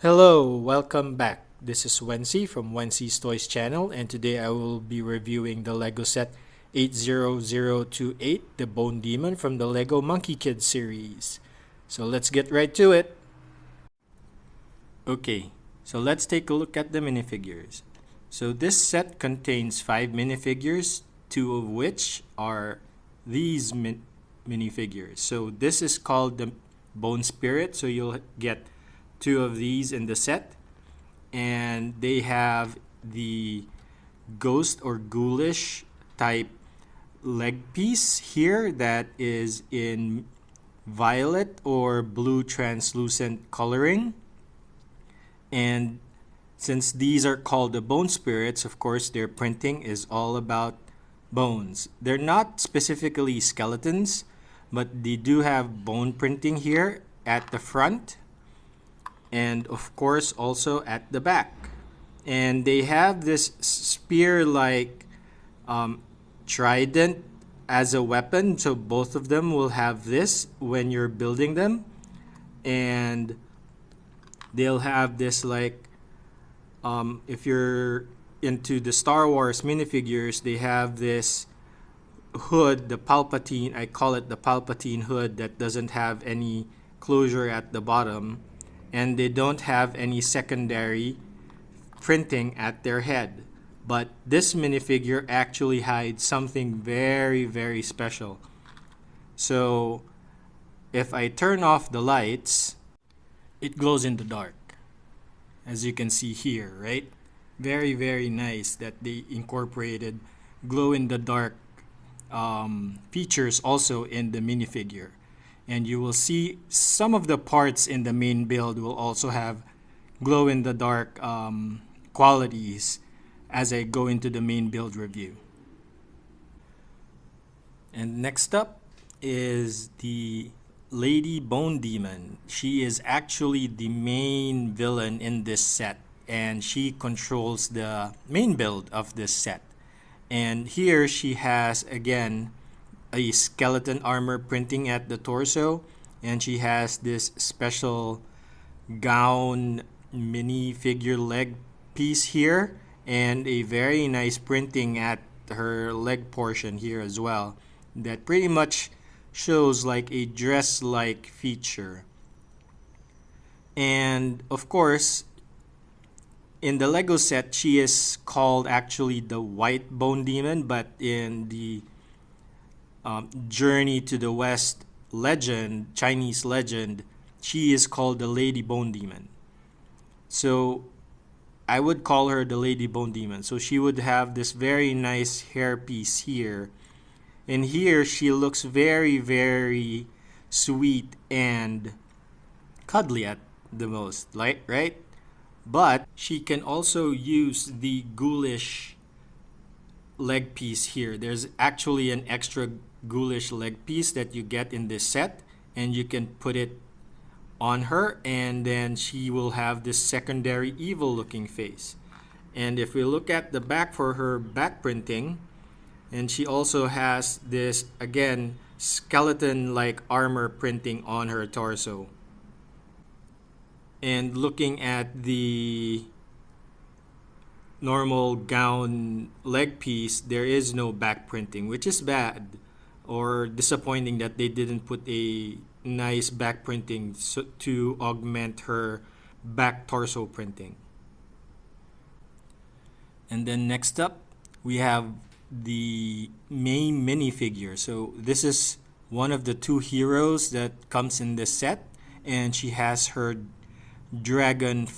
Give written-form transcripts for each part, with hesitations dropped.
Hello, welcome back. This is Wency from Wency's Toys channel, and today I will be reviewing the Lego set 80028, the Bone Demon from the Lego Monkie Kid series. So let's get right to it. Okay, so let's take a look at the minifigures. So this set contains 5 minifigures, 2 of which are these minifigures. So this is called the Bone Spirit, so you'll get 2 of these in the set, and they have the ghost or ghoulish type leg piece here that is in violet or blue translucent coloring. And since these are called the bone spirits, of course their printing is all about bones. They're not specifically skeletons, but they do have bone printing here at the front and of course also at the back. And they have this spear-like trident as a weapon, so both of them will have this when you're building them. And they'll have this if you're into the Star Wars minifigures, they have this hood, the Palpatine, I call it the Palpatine hood, that doesn't have any closure at the bottom, and they don't have any secondary printing at their head. But this minifigure actually hides something very, very special. So if I turn off the lights, it glows in the dark, as you can see here, right? Very, very nice that they incorporated glow in the dark features also in the minifigure. And you will see some of the parts in the main build will also have glow in the dark qualities as I go into the main build review. And next up is the Lady Bone Demon. She is actually the main villain in this set, and she controls the main build of this set. And here she has again a skeleton armor printing at the torso, and she has this special gown mini figure leg piece here, and a very nice printing at her leg portion here as well, that pretty much shows like a dress like feature. And of course, in the Lego set, she is called actually the White Bone Demon, but in the Journey to the West legend, Chinese legend, she is called the Lady Bone Demon. So I would call her the Lady Bone Demon. So she would have this very nice hairpiece here. And here she looks very, very sweet and cuddly at the most, right? But she can also use the ghoulish leg piece here. There's actually an extra ghoulish leg piece that you get in this set, and you can put it on her, and then she will have this secondary evil looking face. And if we look at the back for her back printing, and she also has this again skeleton like armor printing on her torso. And looking at the normal gown leg piece, there is no back printing, which is bad or disappointing that they didn't put a nice back printing to augment her back torso printing. And then next up, we have the main minifigure. So this is one of the 2 heroes that comes in this set, and she has her dragon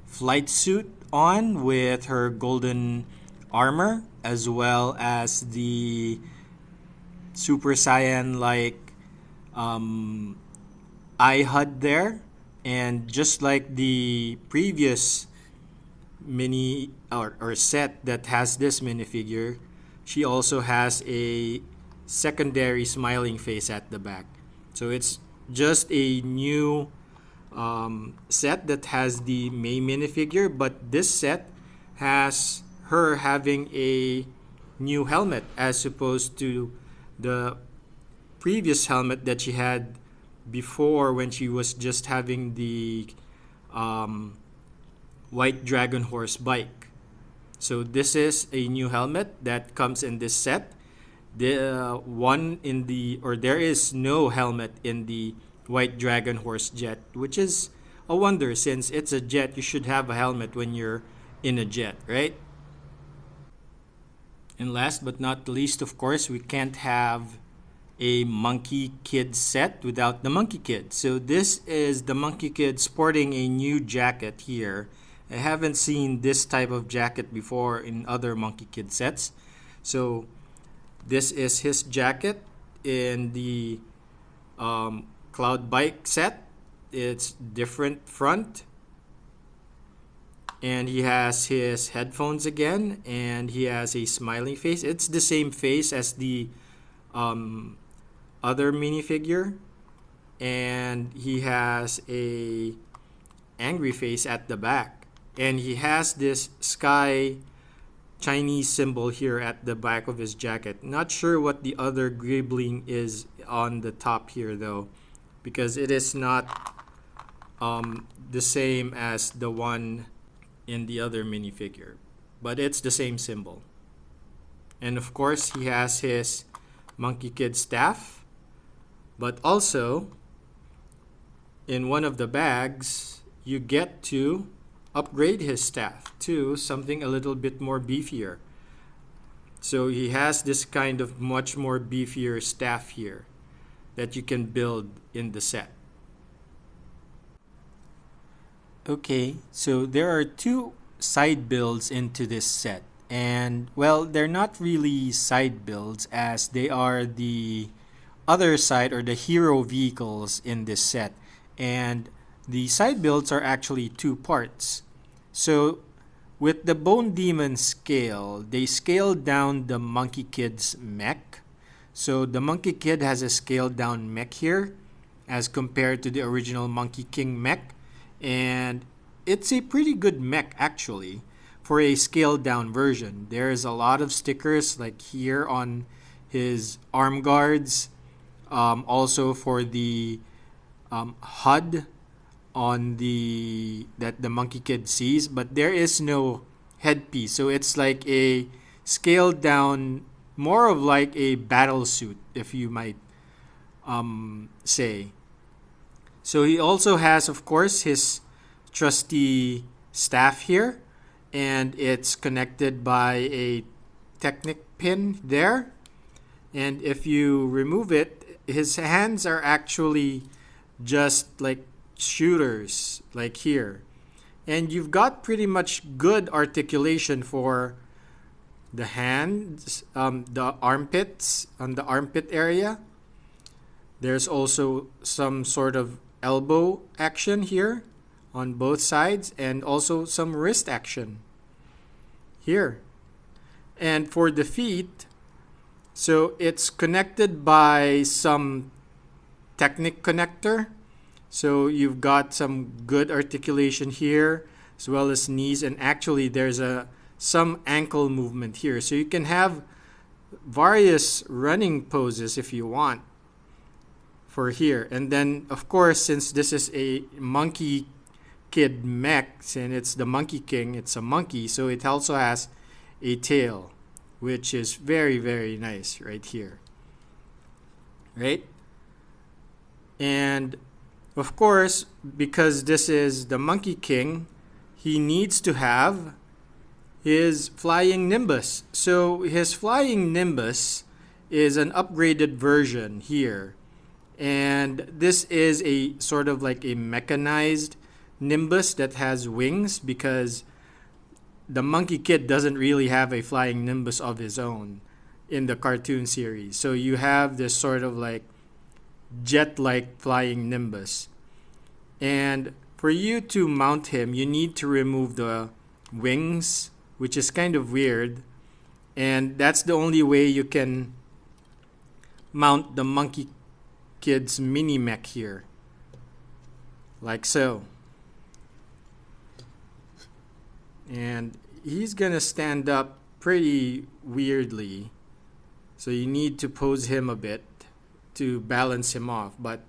flight suit on with her golden armor, as well as the Super Saiyan like eye HUD there. And just like the previous mini or set that has this minifigure, she also has a secondary smiling face at the back. So it's just a new set that has the main minifigure, but this set has her having a new helmet as opposed to the previous helmet that she had before when she was just having the um, white dragon horse bike. So this is a new helmet that comes in this set. There is no helmet in the white dragon horse jet, which is a wonder since it's a jet. You should have a helmet when you're in a jet, right? And last but not the least, of course, we can't have a Monkie Kid set without the Monkie Kid. So this is the Monkie Kid sporting a new jacket here. I haven't seen this type of jacket before in other Monkie Kid sets. So this is his jacket in the Cloud Bike set. It's different front. And he has his headphones again, and he has a smiling face. It's the same face as the other minifigure, and he has a angry face at the back, and he has this sky Chinese symbol here at the back of his jacket. Not sure what the other gribbling is on the top here though, because it is not the same as the one in the other minifigure, but it's the same symbol. And of course he has his Monkie Kid staff, but also in one of the bags you get to upgrade his staff to something a little bit more beefier. So he has this kind of much more beefier staff here that you can build in the set. Okay, so there are two side builds into this set. And, well, they're not really side builds as they are the other side or the hero vehicles in this set. And the side builds are actually two parts. So, with the Bone Demon scale, they scaled down the Monkie Kid's mech. So, the Monkie Kid has a scaled down mech here as compared to the original Monkey King mech. And it's a pretty good mech actually for a scaled down version. There's a lot of stickers like here on his arm guards, also for the HUD on that the Monkey Kid sees, but there is no headpiece. So it's like a scaled down, more of like a battle suit, if you might say. So he also has, of course, his trusty staff here, and it's connected by a Technic pin there. And if you remove it, his hands are actually just like shooters, like here. And you've got pretty much good articulation for the hands, the armpits, on the armpit area. There's also some sort of elbow action here on both sides, and also some wrist action here. And for the feet, so it's connected by some Technic connector. So you've got some good articulation here, as well as knees, and actually there's some ankle movement here. So you can have various running poses if you want for here. And then, of course, since this is a Monkey Kid mech, and it's the Monkey King, it's a monkey, so it also has a tail, which is very, very nice right here. Right? And of course, because this is the Monkey King, he needs to have his flying Nimbus. So his flying Nimbus is an upgraded version here. And this is a sort of like a mechanized Nimbus that has wings, because the Monkey Kid doesn't really have a flying Nimbus of his own in the cartoon series. So you have this sort of like jet-like flying Nimbus. And for you to mount him, you need to remove the wings, which is kind of weird. And that's the only way you can mount the Monkey Kid's mini mech here. Like so. And he's gonna stand up pretty weirdly. So you need to pose him a bit to balance him off. But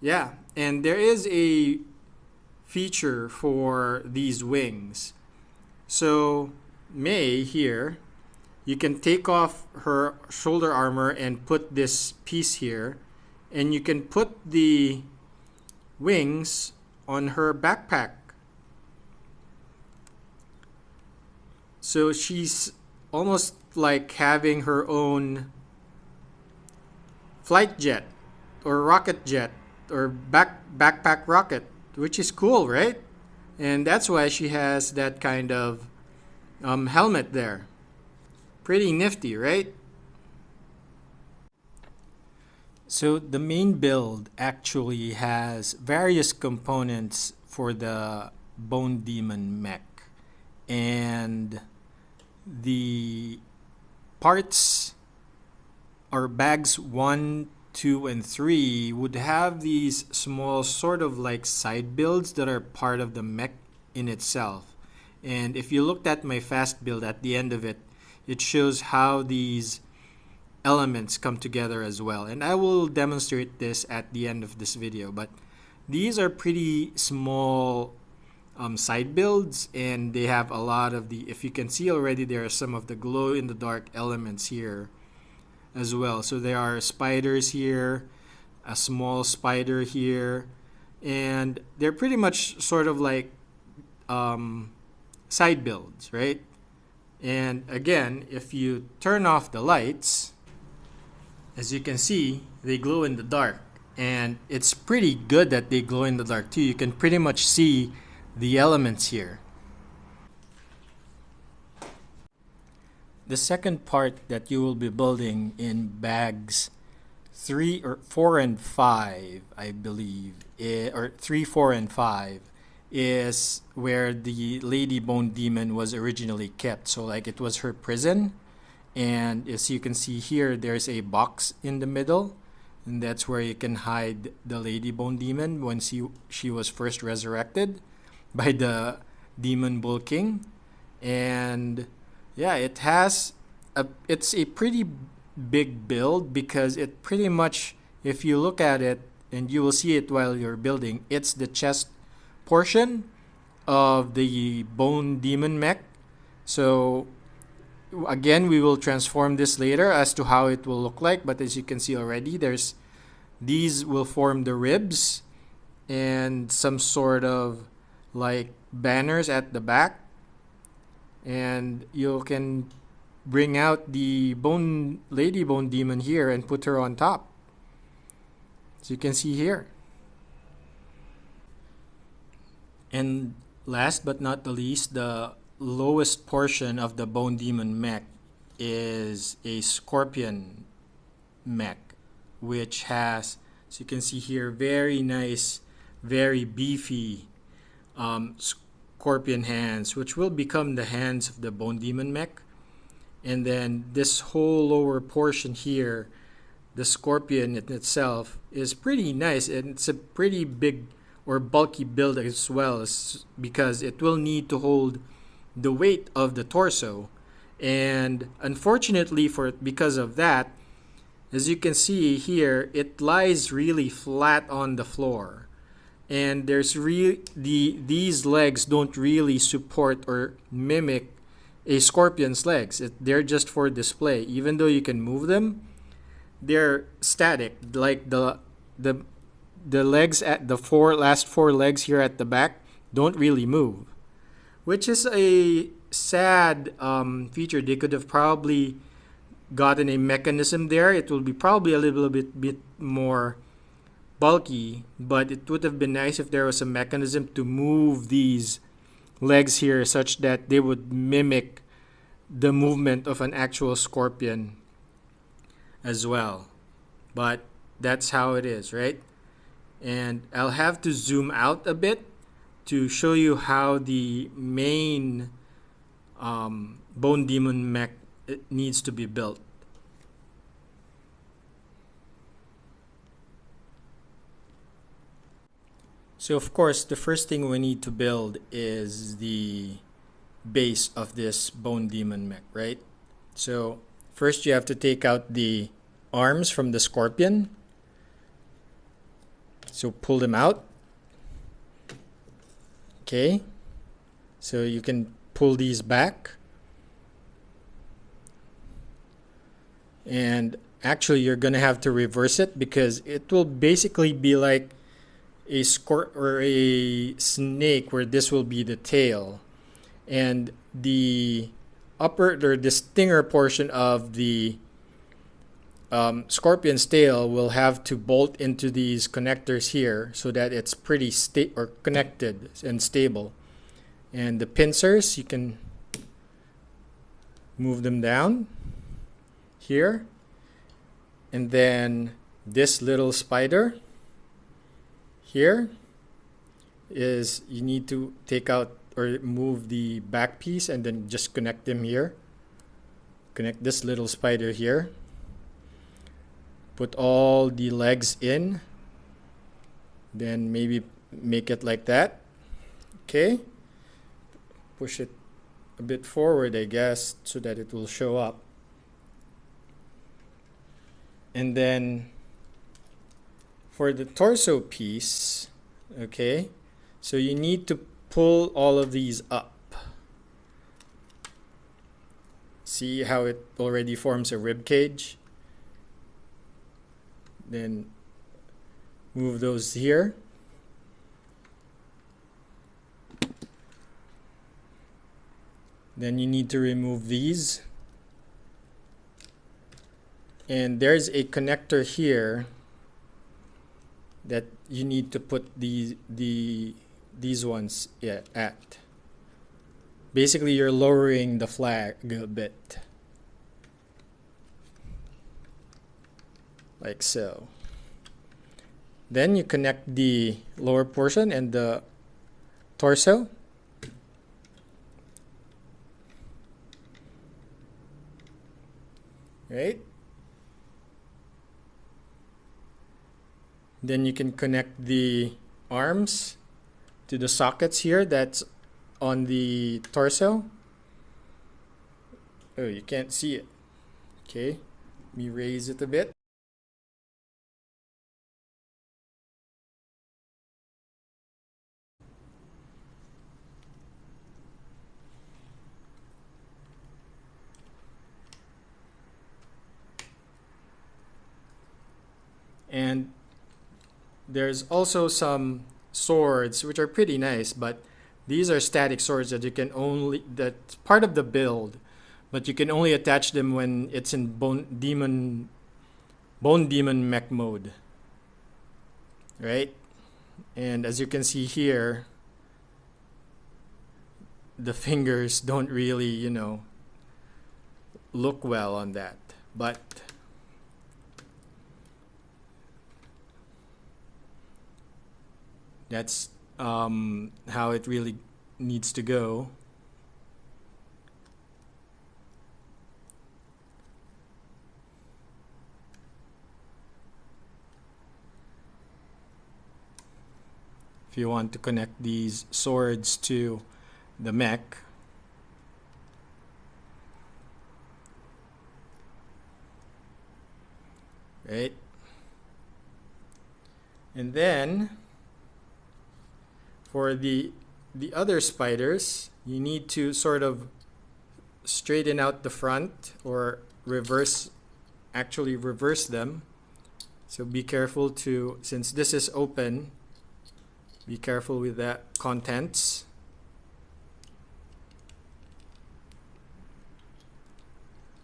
yeah, and there is a feature for these wings. So May here, you can take off her shoulder armor and put this piece here, and you can put the wings on her backpack. So she's almost like having her own flight jet or rocket jet or backpack rocket, which is cool, right? And that's why she has that kind of helmet there. Pretty nifty, right? So the main build actually has various components for the Bone Demon mech, and the parts or bags 1, 2, and 3 would have these small sort of like side builds that are part of the mech in itself. And if you looked at my fast build at the end of it, it shows how these elements come together as well. And I will demonstrate this at the end of this video. But these are pretty small side builds, and they have a lot of the, if you can see already, there are some of the glow in the dark elements here as well. So there are spiders here, a small spider here, and they're pretty much sort of like side builds, right? And again, if you turn off the lights, as you can see, they glow in the dark. And it's pretty good that they glow in the dark too. You can pretty much see the elements here. The second part that you will be building in bags 3 or 4 and 5, I believe, or 3, 4, and 5, is where the Lady Bone Demon was originally kept. So like it was her prison. And as you can see here, there's a box in the middle, and that's where you can hide the Lady Bone Demon when she was first resurrected by the Demon Bull King. And yeah, it's a pretty big build, because it pretty much, if you look at it, and you will see it while you're building, it's the chest portion of the Bone Demon mech. So again, we will transform this later as to how it will look like, but as you can see already, these will form the ribs and some sort of like banners at the back, and you can bring out the Lady Bone Demon here and put her on top, as you can see here. And last but not the least, the lowest portion of the Bone Demon mech is a scorpion mech, which has, as you can see here, very nice, very beefy scorpion hands, which will become the hands of the Bone Demon mech. And then this whole lower portion here, the scorpion in itself, is pretty nice, and it's a pretty big or bulky build as well, because it will need to hold the weight of the torso. And unfortunately because of that, as you can see here, it lies really flat on the floor, and these legs don't really support or mimic a scorpion's legs. They're just for display. Even though you can move them, they're static. Like the legs at the last four legs here at the back don't really move, which is a sad feature. They could have probably gotten a mechanism there. It will be probably a little bit more bulky, but it would have been nice if there was a mechanism to move these legs here such that they would mimic the movement of an actual scorpion as well. But that's how it is, right? And I'll have to zoom out a bit to show you how the main Bone Demon mech needs to be built. So of course, the first thing we need to build is the base of this Bone Demon mech, right? So first you have to take out the arms from the scorpion. So pull them out. Okay, so you can pull these back, and actually you're gonna have to reverse it because it will basically be like a or a snake, where this will be the tail, and the upper or the stinger portion of the scorpion's tail will have to bolt into these connectors here so that it's pretty or connected and stable. And the pincers, you can move them down here, and then this little spider here is, you need to take out or move the back piece and then just connect them here. Connect this little spider here. Put all the legs in. Then maybe make it like that. Okay. Push it a bit forward, I guess, so that it will show up. And then for the torso piece, okay, so you need to pull all of these up. See how it already forms a rib cage? Then move those here. Then you need to remove these. And there's a connector here that you need to put these ones at. Basically, you're lowering the flag a bit. Like so. Then you connect the lower portion and the torso. Right? Then you can connect the arms to the sockets here that's on the torso. Oh, you can't see it. Okay, let me raise it a bit. And there's also some swords which are pretty nice, but these are static swords that you can only, that's part of the build, but you can only attach them when it's in bone demon mech mode, right? And as you can see here, the fingers don't really, you know, look well on that, but that's how it really needs to go. If you want to connect these swords to the mech, right? And then for the other spiders, you need to sort of straighten out the front or actually reverse them. So be careful to, since this is open, be careful with that contents.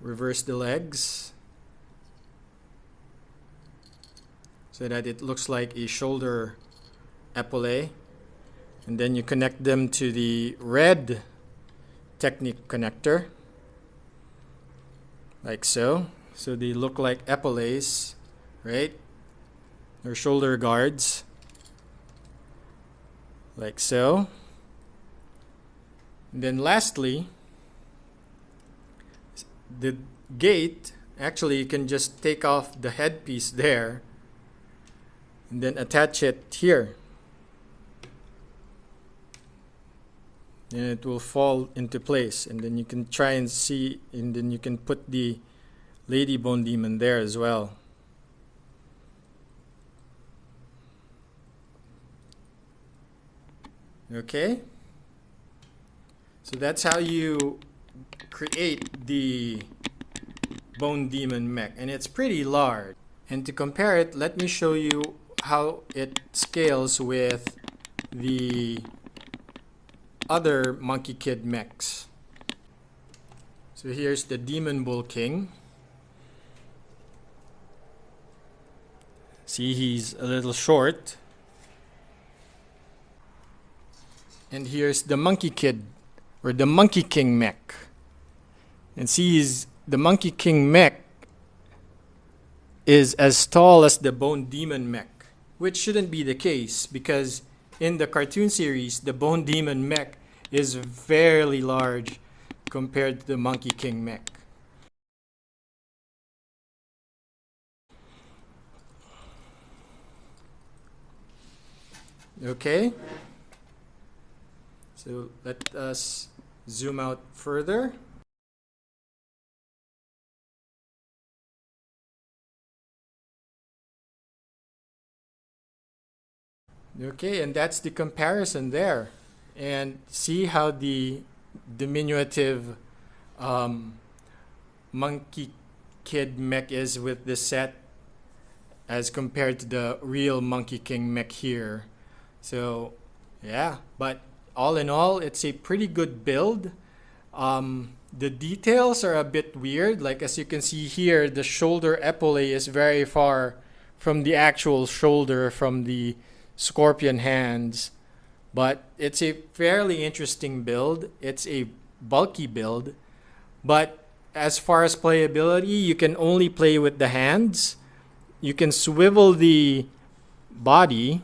Reverse the legs so that it looks like a shoulder epaulet. And then you connect them to the red Technic connector, like so. So they look like epaulets, right? Or shoulder guards, like so. And then lastly, the gate, actually you can just take off the headpiece there and then attach it here. And it will fall into place, and then you can try and see, and then you can put the lady bone demon there as well. Okay? So that's how you create the Bone Demon mech, and it's pretty large. And to compare it, let me show you how it scales with the other Monkie Kid mechs. So here's the Demon Bull King. See, he's a little short. And here's the Monkey Kid, or the Monkey King mech. And see, the Monkey King mech is as tall as the Bone Demon mech, which shouldn't be the case because in the cartoon series, the Bone Demon mech is fairly large compared to the Monkey King mech. Okay, so let us zoom out further. Okay, and that's the comparison there. And see how the diminutive Monkey Kid mech is with this set as compared to the real Monkey King mech here. So yeah, but all in all, it's a pretty good build. The details are a bit weird. Like as you can see here, the shoulder epaulet is very far from the actual shoulder from the scorpion hands. But it's a fairly interesting build. It's a bulky build. But as far as playability, you can only play with the hands. You can swivel the body,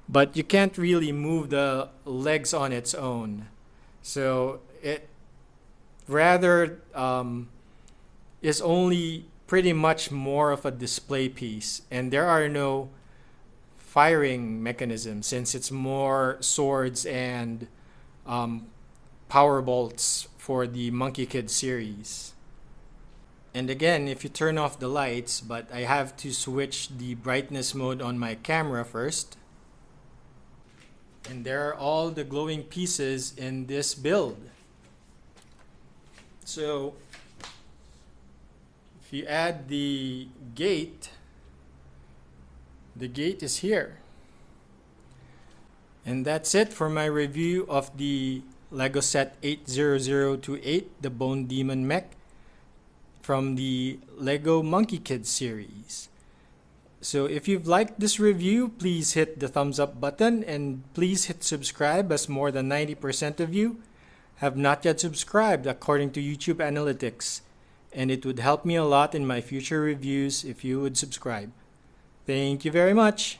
but you can't really move the legs on its own. So it rather is only pretty much more of a display piece, and there are no firing mechanisms since it's more swords and power bolts for the Monkey Kid series. And again, if you turn off the lights, but I have to switch the brightness mode on my camera first. And there are all the glowing pieces in this build. So if you add the gate is here. And that's it for my review of the Lego set 80028, the Bone Demon mech from the Lego Monkey Kid series. So if you've liked this review, please hit the thumbs up button and please hit subscribe, as more than 90% of you have not yet subscribed according to YouTube analytics, and it would help me a lot in my future reviews if you would subscribe. Thank you very much.